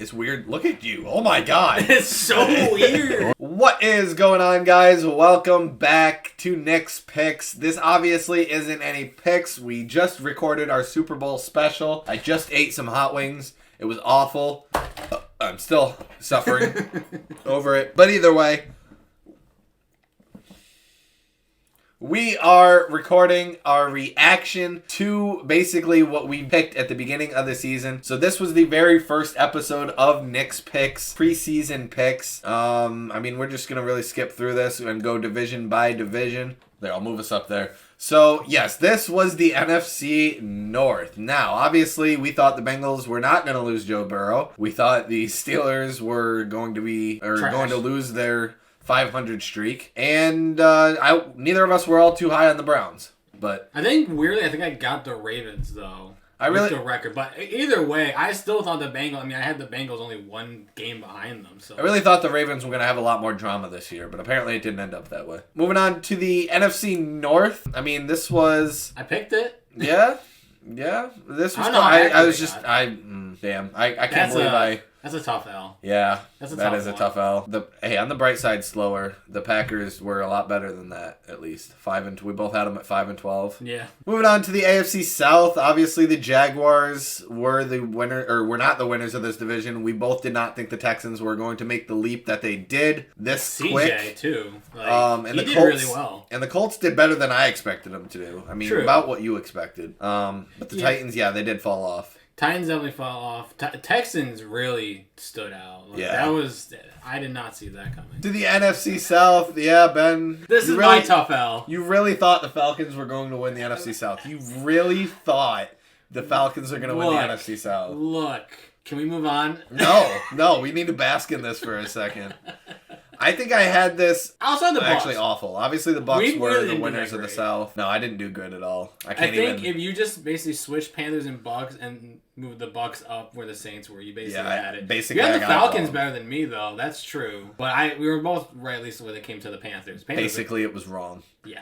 It's weird. Look at you. Oh my god. It's so weird. What is going on, guys? Welcome back to Nick's Picks. This obviously isn't any picks. We just recorded our Super Bowl special. I just ate some hot wings. It was awful. I'm still suffering over it. But either way, we are recording our reaction to basically what we picked at the beginning of the season. So this was the very first episode of Nick's Picks, preseason picks. I mean, we're just going to really skip through this and go division by division. There, I'll move us up there. So, yes, this was the NFC North. Now, obviously, we thought the Bengals were not going to lose Joe Burrow. We thought the Steelers were going to lose their 500 streak, and neither of us were all too high on the Browns. But I think I got the Ravens though. With the record, but either way, I still thought the Bengals. I mean, I had the Bengals only one game behind them. So I really thought the Ravens were going to have a lot more drama this year, but apparently it didn't end up that way. Moving on to the NFC North. I mean, this was I picked it. Yeah. This was. I can't believe That's a tough L. Yeah, that is a tough L. On the bright side, slower. The Packers were a lot better than that, at least. We both had them at 5-12. Yeah. Moving on to the AFC South. Obviously, the Jaguars were the winner, or were not the winners of this division. We both did not think the Texans were going to make the leap that they did this quick. CJ too. And he the did Colts, really well. And the Colts did better than I expected them to do. I mean, True. About what you expected. But the Titans, they did fall off. Titans definitely fall off. Texans really stood out. I did not see that coming. To the NFC South, Ben. This is my tough L. You really thought the Falcons were going to win the NFC South. You really thought the Falcons are going to win the NFC South. Look, can we move on? No, we need to bask in this for a second. I think I had this outside the Bucs. Actually awful. Obviously the Bucs were the winners of the South. No, I didn't do good at all. I think if you just basically switched Panthers and Bucs and moved the Bucs up where the Saints were, you basically had it. Basically, you had the Falcons better than me though. That's true. But we were both right, at least when it came to the Panthers. It was wrong. Yeah.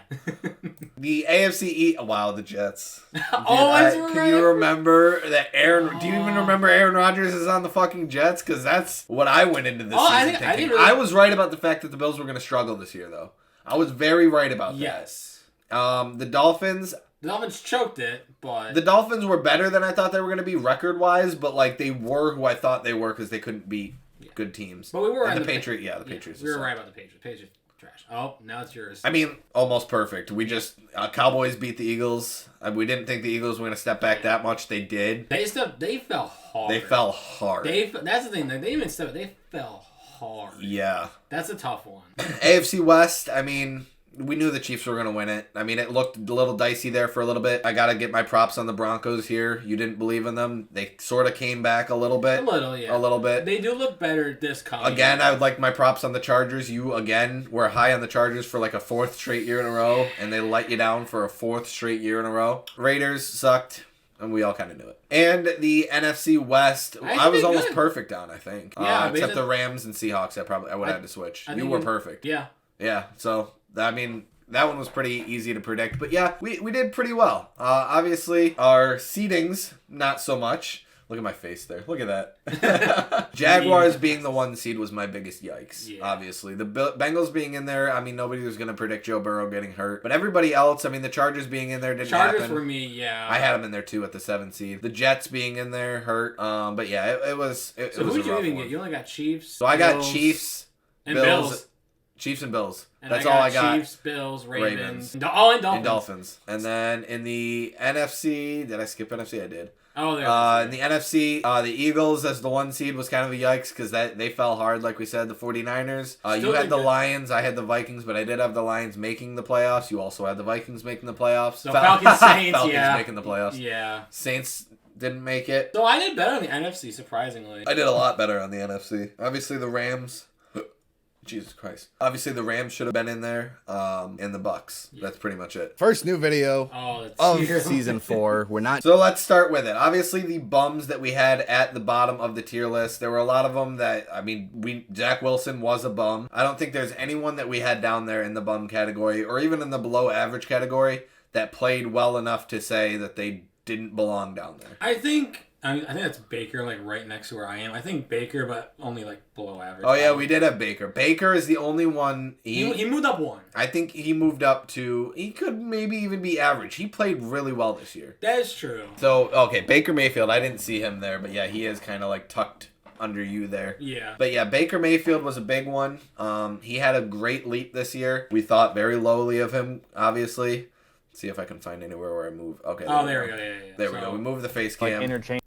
The AFC East. Wow, the Jets. Can you remember that Do you even remember Aaron Rodgers is on the fucking Jets? Because that's what I went into this season thinking. I was right about the fact that the Bills were going to struggle this year, though. I was very right about that. Yes. The Dolphins. The Dolphins choked it, but... The Dolphins were better than I thought they were going to be record-wise, but they were who I thought they were because they couldn't beat good teams. But we were right. The Patriots, the Patriots. We were right about the Patriots. Patriots trash. Oh, now it's yours. I mean, almost perfect. We just... Cowboys beat the Eagles. We didn't think the Eagles were going to step back that much. They did. They fell hard. They fell hard. That's the thing. They didn't even step. They fell hard. Yeah. That's a tough one. AFC West, I mean... We knew the Chiefs were going to win it. I mean, it looked a little dicey there for a little bit. I got to get my props on the Broncos here. You didn't believe in them. They sort of came back a little bit. A little bit. They do look better this coming. Again, I would like my props on the Chargers. You, again, were high on the Chargers for like a fourth straight year in a row, and they let you down for a fourth straight year in a row. Raiders sucked. And we all kind of knew it. And the NFC West, I was almost perfect on, I think. Yeah, except the Rams and Seahawks, I would have had to switch. You were perfect. Yeah. Yeah, so... I mean, that one was pretty easy to predict. But yeah, we did pretty well. Obviously, our seedings, not so much. Look at my face there. Look at that. Jaguars being the 1 seed was my biggest yikes, obviously. The Bengals being in there, I mean, nobody was going to predict Joe Burrow getting hurt. But everybody else, I mean, the Chargers being in there didn't happen. Chargers for me, yeah. I had them in there, too, at the 7 seed. The Jets being in there hurt. But yeah, it was So who did you even get? You only got Chiefs, So I got Chiefs, and Bills. Chiefs and Bills. And that's all I got. Chiefs, Bills, Ravens. And Dolphins. And Dolphins. And then in the NFC, did I skip NFC? I did. Oh, there. In the NFC, the Eagles as the 1 seed was kind of a yikes because they fell hard, like we said. The 49ers. You had the Lions. I had the Vikings, but I did have the Lions making the playoffs. You also had the Vikings making the playoffs. So Falcons, Saints, Falcons making the playoffs. Yeah. Saints didn't make it. So I did better on the NFC, surprisingly. I did a lot better on the NFC. Obviously, the Rams... Jesus Christ. Obviously, the Rams should have been in there, and the Bucks. Yeah. That's pretty much it. First new video of Season 4. We're not... So let's start with it. Obviously, the bums that we had at the bottom of the tier list, there were a lot of them that, I mean, Zach Wilson was a bum. I don't think there's anyone that we had down there in the bum category, or even in the below average category, that played well enough to say that they didn't belong down there. I think I think that's Baker, like right next to where I am. I think Baker, but only like below average. Oh yeah, we did have Baker. Baker is the only one. He moved up one. I think he moved up to. He could maybe even be average. He played really well this year. That is true. So okay, Baker Mayfield. I didn't see him there, but yeah, he is kind of like tucked under you there. Yeah. But yeah, Baker Mayfield was a big one. He had a great leap this year. We thought very lowly of him, obviously. Let's see if I can find anywhere where I move. Okay. There we go. Yeah. There we go. We moved the face cam. Like interchange.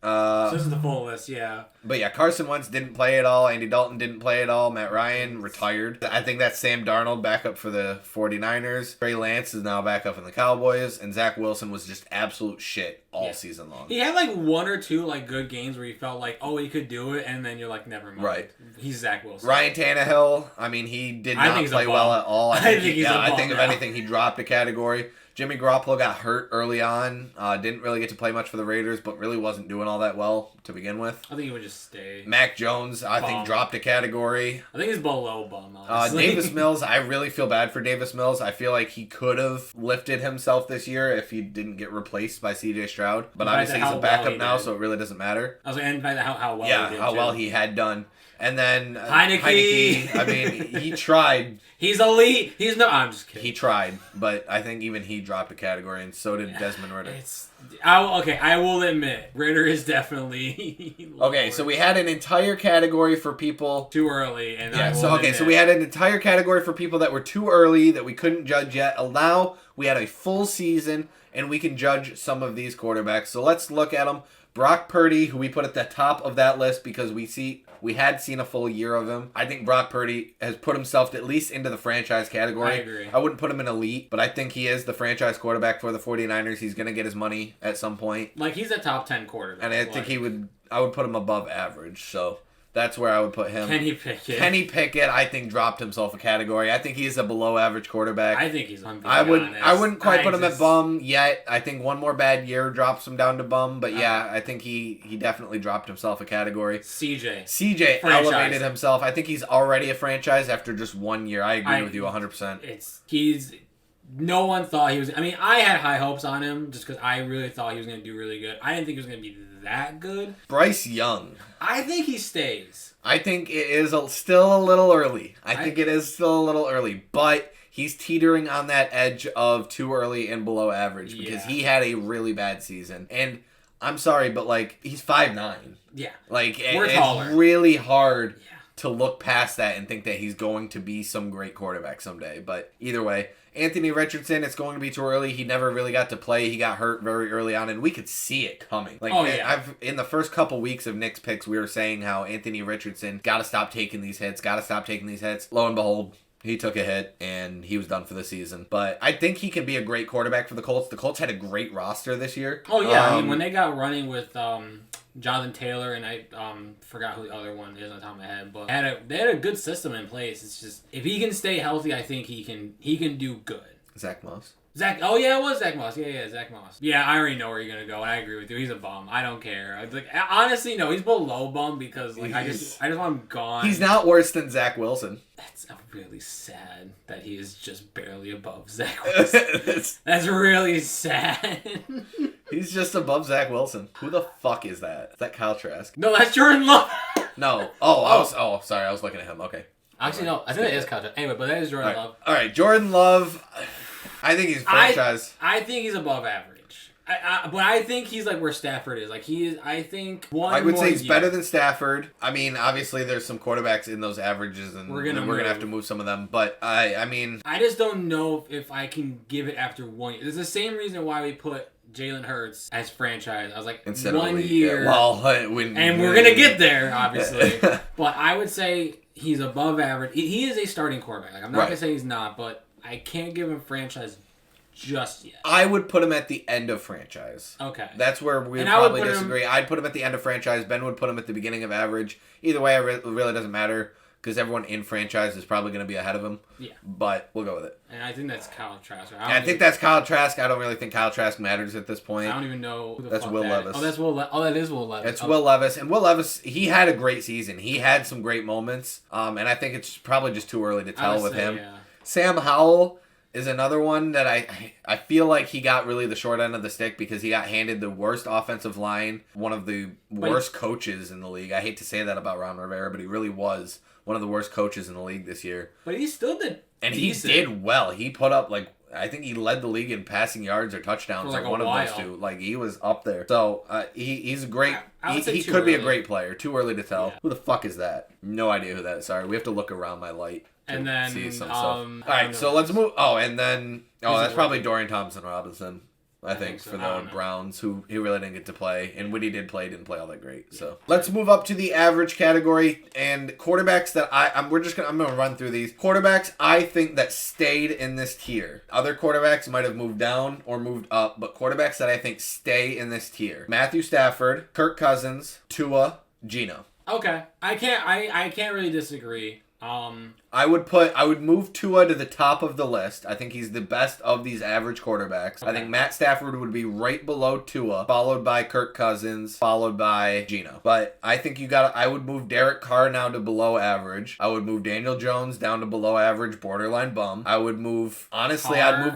So this is the full list, yeah. But yeah, Carson Wentz didn't play at all. Andy Dalton didn't play at all. Matt Ryan retired. I think that's Sam Darnold back up for the 49ers. Trey Lance is now back up in the Cowboys. And Zach Wilson was just absolute shit all season long. He had like one or two like good games where you felt like, oh, he could do it, and then you're like, never mind. Right. He's Zach Wilson. Ryan Tannehill, I mean, he did not play well at all. I think if anything, he dropped a category. Jimmy Garoppolo got hurt early on. Didn't really get to play much for the Raiders, but really wasn't doing all that well to begin with. I think he would just stay. Mac Jones, I think, dropped a category. I think he's below bum, honestly. Davis Mills, I really feel bad for Davis Mills. I feel like he could have lifted himself this year if he didn't get replaced by C.J. Stroud. But obviously he's a backup now, so it really doesn't matter. I was like, and by how well he did, how well he had done. And then Heineke. I mean, he tried. He's elite. I'm just kidding. He tried, but I think even he dropped a category, and so did Desmond Ridder. I will admit, Ridder is definitely okay, so we had an entire category for people too early, and so we had an entire category for people that were too early that we couldn't judge yet. Now we had a full season, and we can judge some of these quarterbacks. So let's look at them. Brock Purdy, who we put at the top of that list because we had seen a full year of him. I think Brock Purdy has put himself at least into the franchise category. I agree. I wouldn't put him in elite, but I think he is the franchise quarterback for the 49ers. He's going to get his money at some point. Like, he's a top 10 quarterback. And I think I would put him above average, so that's where I would put him. Kenny Pickett, I think, dropped himself a category. I think he's a below average quarterback. I think he's I wouldn't quite put him at bum yet. I think one more bad year drops him down to bum, but yeah, I think he definitely dropped himself a category. CJ elevated himself. I think he's already a franchise after just 1 year. I agree with you 100%. No one thought he was. I mean, I had high hopes on him just because I really thought he was going to do really good. I didn't think he was going to be that good. Bryce Young. I think he stays. I think it is still a little early. I think it is still a little early, but he's teetering on that edge of too early and below average because he had a really bad season. And I'm sorry, but like he's 5'9". Yeah. Like we're taller. It's really hard to look past that and think that he's going to be some great quarterback someday. But either way, Anthony Richardson, it's going to be too early. He never really got to play. He got hurt very early on, and we could see it coming. In the first couple weeks of Nick's picks, we were saying how Anthony Richardson got to stop taking these hits, Lo and behold, he took a hit, and he was done for the season. But I think he can be a great quarterback for the Colts. The Colts had a great roster this year. Oh, yeah. I mean, when they got running with Jonathan Taylor, and I forgot who the other one is on top of my head, but they had a good system in place. It's just, if he can stay healthy, I think he can do good. Zach Moss. Oh yeah, it was Zach Moss. Yeah, Zach Moss. Yeah, I already know where you're gonna go, and I agree with you. He's a bum. I don't care. Honestly, no, he's below bum because I just want him gone. He's not worse than Zach Wilson. That's really sad that he is just barely above Zach Wilson. That's really sad. He's just above Zach Wilson. Who the fuck is that? Is that Kyle Trask? No, that's Jordan Love. No. Sorry, I was looking at him. Okay. Actually, no, I think it is Kyle Trask. Anyway, but that is Jordan Love. All right, Jordan Love. I think he's franchise. I think he's above average. But I think he's like where Stafford is. Like he is. I think I would say he's better than Stafford. I mean, obviously there's some quarterbacks in those averages, and we're gonna have to move some of them. But I mean, I just don't know if I can give it after 1 year. There's the same reason why we put Jalen Hurts as franchise. I was like, instead 1 year. Yeah, and we're gonna get there, obviously. But I would say he's above average. He is a starting quarterback. Like, I'm not gonna say he's not, but I can't give him franchise just yet. I would put him at the end of franchise. Okay. That's where we probably disagree. I'd put him at the end of franchise. Ben would put him at the beginning of average. Either way, it really doesn't matter because everyone in franchise is probably going to be ahead of him. Yeah. But we'll go with it. And I think that's Kyle Trask. I think that's Kyle Trask. I don't really think Kyle Trask matters at this point. I don't even know who the That's fuck Will Levis. Oh, that's Will Levis. Oh, that is Will Levis. It's Will Levis. And Will Levis, he had a great season. He had some great moments. And I think it's probably just too early to tell with him. Yeah. Sam Howell, is another one that I feel like he got really the short end of the stick because he got handed the worst offensive line, one of the worst coaches in the league. I hate to say that about Ron Rivera, but he really was one of the worst coaches in the league this year. But he still did And decent. he did well. He put up, like, I think he led the league in passing yards or touchdowns, like one of those two. Like, he was up there. So, he's a great... I would say he too could be a early. great player. Too early to tell. Yeah. Who the fuck is that? No idea who that is. Sorry, we have to look around my light to And then, see some stuff. I All right, don't so know. let's move... Oh, and then... Oh, Who's that's it probably with? Dorian Thompson-Robinson. I think so. for I the don't know. Browns, who he really didn't get to play, and when he did play, didn't play all that great. So let's move up to the average category and quarterbacks that I'm gonna run through these quarterbacks I think that stayed in this tier. Other quarterbacks might have moved down or moved up, but quarterbacks that I think stay in this tier: Matthew Stafford, Kirk Cousins, Tua, Geno. Okay. I can't really disagree. I would move Tua to the top of the list. I think he's the best of these average quarterbacks. Okay. I think Matt Stafford would be right below Tua, followed by Kirk Cousins, followed by Geno. But I think I would move Derek Carr now to below average. I would move Daniel Jones down to below average, borderline bum. I'd move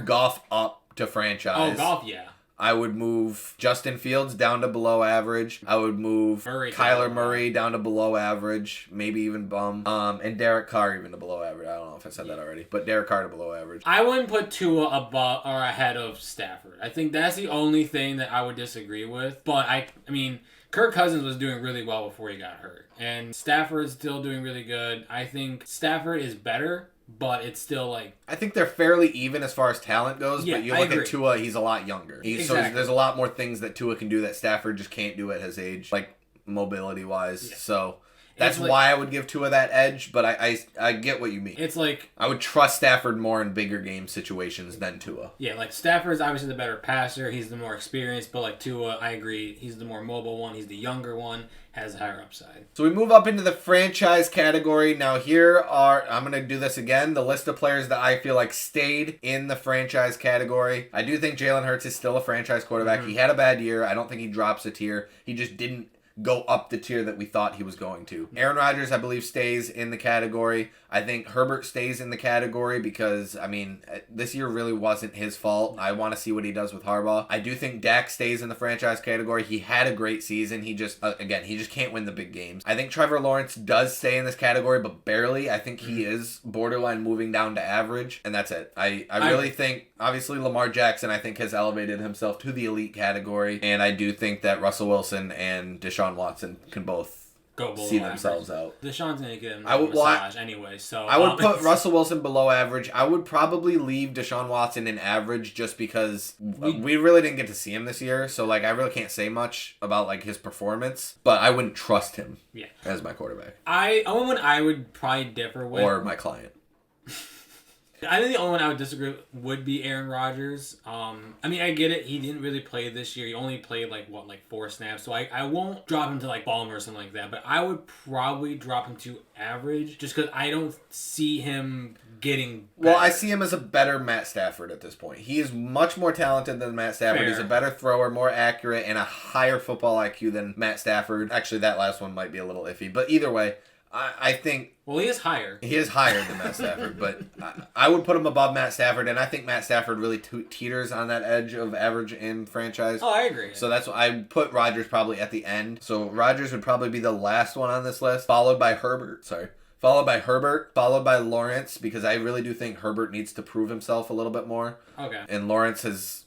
Goff up to franchise. Oh, golf, yeah. I would move Justin Fields down to below average. I would move Murray to Kyler below Murray down to below average, maybe even bum. And Derek Carr even to below average. I don't know if I said that already, but Derek Carr to below average. I wouldn't put Tua above or ahead of Stafford. I think that's the only thing that I would disagree with. But I mean, Kirk Cousins was doing really well before he got hurt, and Stafford's still doing really good. I think Stafford is better, but it's still like... I think they're fairly even as far as talent goes, Yeah, but you I look agree. at Tua, he's a lot younger. So Exactly. there's a lot more things that Tua can do that Stafford just can't do at his age, like mobility-wise. Yeah. So that's It's like- why I would give Tua that edge, but I get what you mean. It's like... I would trust Stafford more in bigger game situations than Tua. Yeah, like Stafford's obviously the better passer. He's the more experienced, but like Tua, I agree. He's the more mobile one. He's the younger one. Has a higher upside. So we move up into the franchise category. Now I'm going to do this again, the list of players that I feel like stayed in the franchise category. I do think Jalen Hurts is still a franchise quarterback. Mm-hmm. He had a bad year. I don't think he drops a tier. He just didn't go up the tier that we thought he was going to. Aaron Rodgers, I believe, stays in the category. I think Herbert stays in the category because, I mean, this year really wasn't his fault. I want to see what he does with Harbaugh. I do think Dak stays in the franchise category. He had a great season. He just, he just can't win the big games. I think Trevor Lawrence does stay in this category, but barely. I think he is borderline moving down to average, and that's it. I really think, obviously, Lamar Jackson, I think, has elevated himself to the elite category, and I do think that Russell Wilson and Deshaun Watson can both Go below see average. themselves out. Deshaun's gonna get him I would- massage anyway, so I would put Russell Wilson below average. I would probably leave Deshaun Watson in average just because we really didn't get to see him this year. So, like, I really can't say much about, like, his performance. But I wouldn't trust him as my quarterback. Only one I would probably differ with, Or my client. I think the only one I would disagree with would be Aaron Rodgers. I mean, I get it. He didn't really play this year. He only played, like 4 snaps. So I won't drop him to, like, bum or something like that. But I would probably drop him to average just because I don't see him getting better. Well, I see him as a better Matt Stafford at this point. He is much more talented than Matt Stafford. Fair. He's a better thrower, more accurate, and a higher football IQ than Matt Stafford. Actually, that last one might be a little iffy. But either way, I think... Well, he is higher. He is higher than Matt Stafford, but I would put him above Matt Stafford, and I think Matt Stafford really teeters on that edge of average in franchise. Oh, I agree. So that's why I put Rodgers probably at the end. So Rodgers would probably be the last one on this list, followed by Herbert, followed by Lawrence, because I really do think Herbert needs to prove himself a little bit more. Okay. And Lawrence has,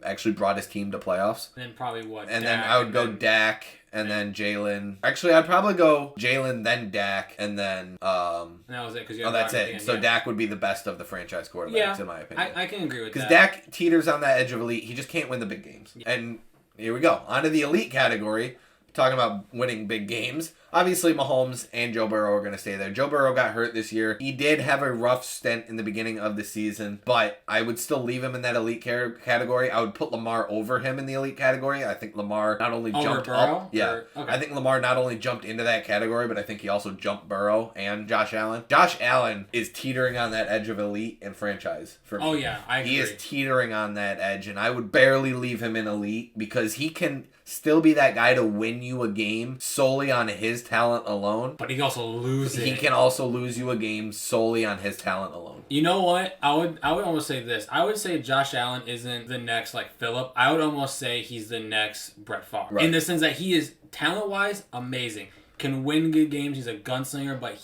actually brought his team to playoffs. And then probably what? And Dak, then I would go Dak, and then Jalen. Actually, I'd probably go Jalen, then Dak, and then... And that was it. Cause you Oh, had that's Rodgers it. again, So yeah. Dak would be the best of the franchise quarterbacks, in my opinion. I can agree with that. Because Dak teeters on that edge of elite. He just can't win the big games. Yeah. And here we go. On to the elite category. Talking about winning big games. Obviously, Mahomes and Joe Burrow are going to stay there. Joe Burrow got hurt this year. He did have a rough stint in the beginning of the season, but I would still leave him in that elite category. I would put Lamar over him in the elite category. I think Lamar not only Over jumped Burrow? up. Yeah. Or- okay. I think Lamar not only jumped into that category, but I think he also jumped Burrow and Josh Allen. Josh Allen is teetering on that edge of elite and franchise for me. Oh, yeah, I agree. He is teetering on that edge, and I would barely leave him in elite because he can still be that guy to win you a game solely on his talent alone. But he can also lose it. He can also lose you a game solely on his talent alone. You know what? I would almost say this. I would say Josh Allen isn't the next like Phillip. I would almost say he's the next Brett Favre. Right. In the sense that he is talent-wise amazing. Can win good games. He's a gunslinger, but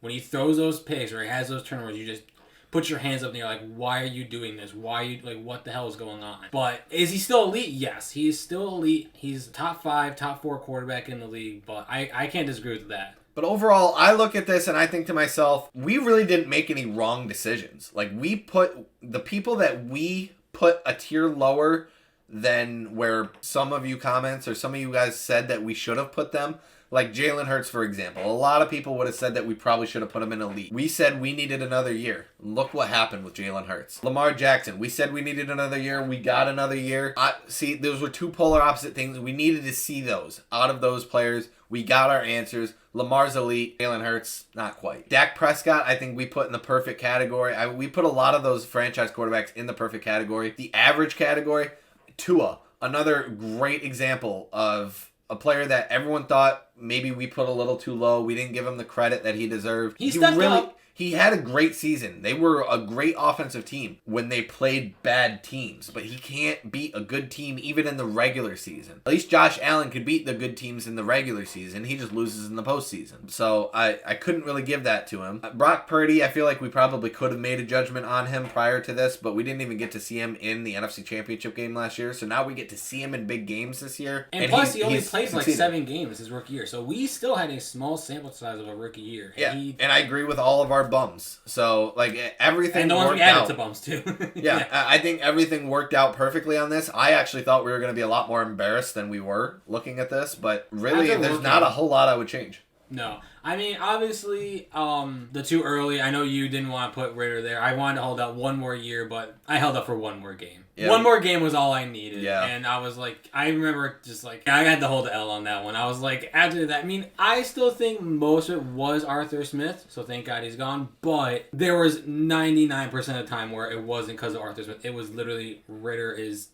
when he throws those picks or he has those turnovers, you just put your hands up and you're like, why are you doing this? Why are you like, what the hell is going on? But is he still elite? Yes, he is still elite. He's top 5, top 4 quarterback in the league, but I can't disagree with that. But overall, I look at this and I think to myself, we really didn't make any wrong decisions. Like, we put the people that we put a tier lower than where some of you comments or some of you guys said that we should have put them. Like Jalen Hurts, for example. A lot of people would have said that we probably should have put him in elite. We said we needed another year. Look what happened with Jalen Hurts. Lamar Jackson, we said we needed another year. We got another year. See, those were two polar opposite things. We needed to see those out of those players. We got our answers. Lamar's elite. Jalen Hurts, not quite. Dak Prescott, I think we put in the perfect category. We put a lot of those franchise quarterbacks in the perfect category. The average category, Tua, another great example of a player that everyone thought maybe we put a little too low. We didn't give him the credit that he deserved. He stepped up. He had a great season. They were a great offensive team when they played bad teams, but he can't beat a good team even in the regular season. At least Josh Allen could beat the good teams in the regular season. He just loses in the postseason. So I couldn't really give that to him. Brock Purdy, I feel like we probably could have made a judgment on him prior to this, but we didn't even get to see him in the NFC Championship game last year. So now we get to see him in big games this year. And plus, he only played like 7 games his rookie year. So we still had a small sample size of a rookie year. And and I agree with all of our bums. So, like, everything and the ones we added to bums, too. Yeah, I think everything worked out perfectly on this. I actually thought we were going to be a lot more embarrassed than we were looking at this, but really, there's not a whole lot I would change. No. I mean, obviously, the too early, I know you didn't want to put Ritter there. I wanted to hold out one more year, but I held up for one more game. Yeah. One more game was all I needed. Yeah. And I was like, I remember just like, I had to hold the L on that one. I was like, after that, I mean, I still think most of it was Arthur Smith, so thank God he's gone, but there was 99% of the time where it wasn't because of Arthur Smith. It was literally, Ritter is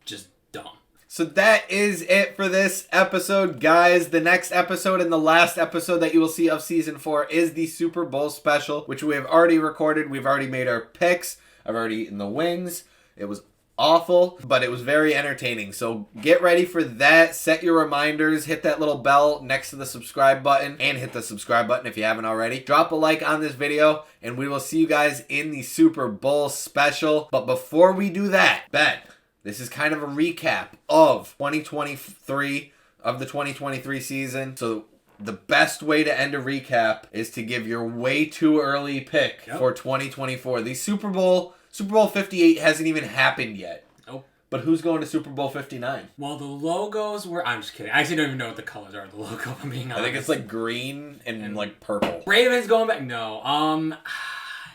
just dumb. So that is it for this episode, guys. The next episode and the last episode that you will see of Season 4 is the Super Bowl special, which we have already recorded. We've already made our picks. I've already eaten the wings. It was awful, but it was very entertaining. So get ready for that. Set your reminders. Hit that little bell next to the subscribe button, and hit the subscribe button if you haven't already. Drop a like on this video, and we will see you guys in the Super Bowl special. But before we do that, Ben, this is kind of a recap of 2023, of the 2023 season. So the best way to end a recap is to give your way too early pick for 2024. The Super Bowl 58 hasn't even happened yet. Nope. But who's going to Super Bowl 59? Well, the logos were... I'm just kidding. I actually don't even know what the colors are of the logo, I'm being honest. I think it's like green and like purple. Ravens going back? No.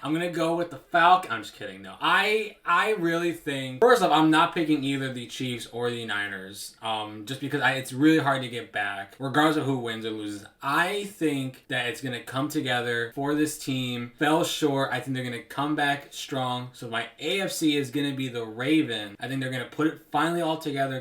I'm going to go with the Falcons. I'm just kidding. No. I really think... First off, I'm not picking either the Chiefs or the Niners. Just because it's really hard to get back, regardless of who wins or loses. I think that it's going to come together for this team. Fell short. I think they're going to come back strong. So my AFC is going to be the Ravens. I think they're going to put it finally all together.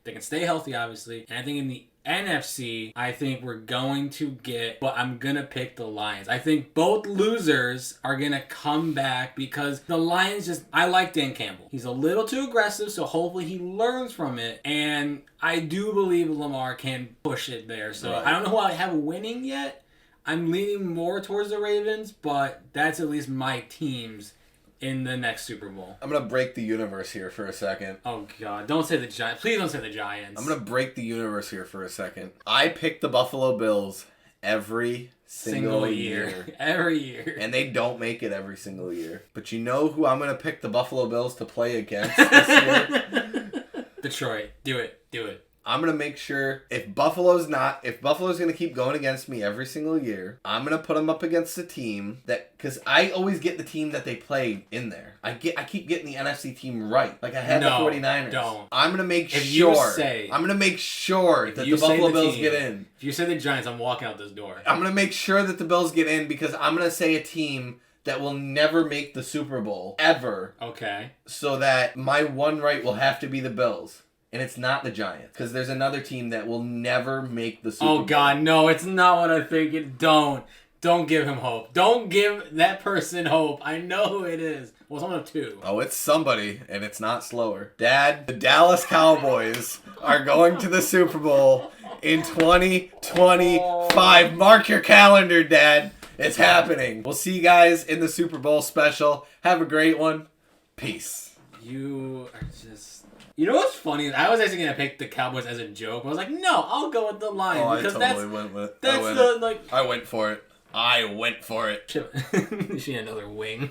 They can stay healthy, obviously. And I think in the NFC, I think we're going to get, but I'm going to pick the Lions. I think both losers are going to come back because the Lions I like Dan Campbell. He's a little too aggressive, so hopefully he learns from it. And I do believe Lamar can push it there. So I don't know who I have winning yet. I'm leaning more towards the Ravens, but that's at least my teams in the next Super Bowl. I'm going to break the universe here for a second. Oh, God. Don't say the Giants. Please don't say the Giants. I'm going to break the universe here for a second. I pick the Buffalo Bills every single year. Every year. And they don't make it every single year. But you know who I'm going to pick the Buffalo Bills to play against this year? Detroit. Do it. I'm going to make sure if Buffalo's going to keep going against me every single year, I'm going to put them up against a team that, because I always get the team that they play in there. I keep getting the NFC team right. Like I had the 49ers. Don't. I'm going to make sure that the Buffalo Bills get in. If you say the Giants, I'm walking out this door. I'm going to make sure that the Bills get in because I'm going to say a team that will never make the Super Bowl ever. Okay. So that my one right will have to be the Bills. and it's not the Giants. Because there's another team that will never make the Super Bowl. Oh, God, no. It's not what I think. Don't give him hope. Don't give that person hope. I know who it is. Well, it's one of two. Oh, it's somebody, and it's not slower. Dad, the Dallas Cowboys are going to the Super Bowl in 2025. Mark your calendar, Dad. It's happening. We'll see you guys in the Super Bowl special. Have a great one. Peace. You are just... You know what's funny? I was actually going to pick the Cowboys as a joke. I was like, no, I'll go with the Lions. Oh, because I totally went with it. That's the, like... I went for it. I went for it. She had another wing.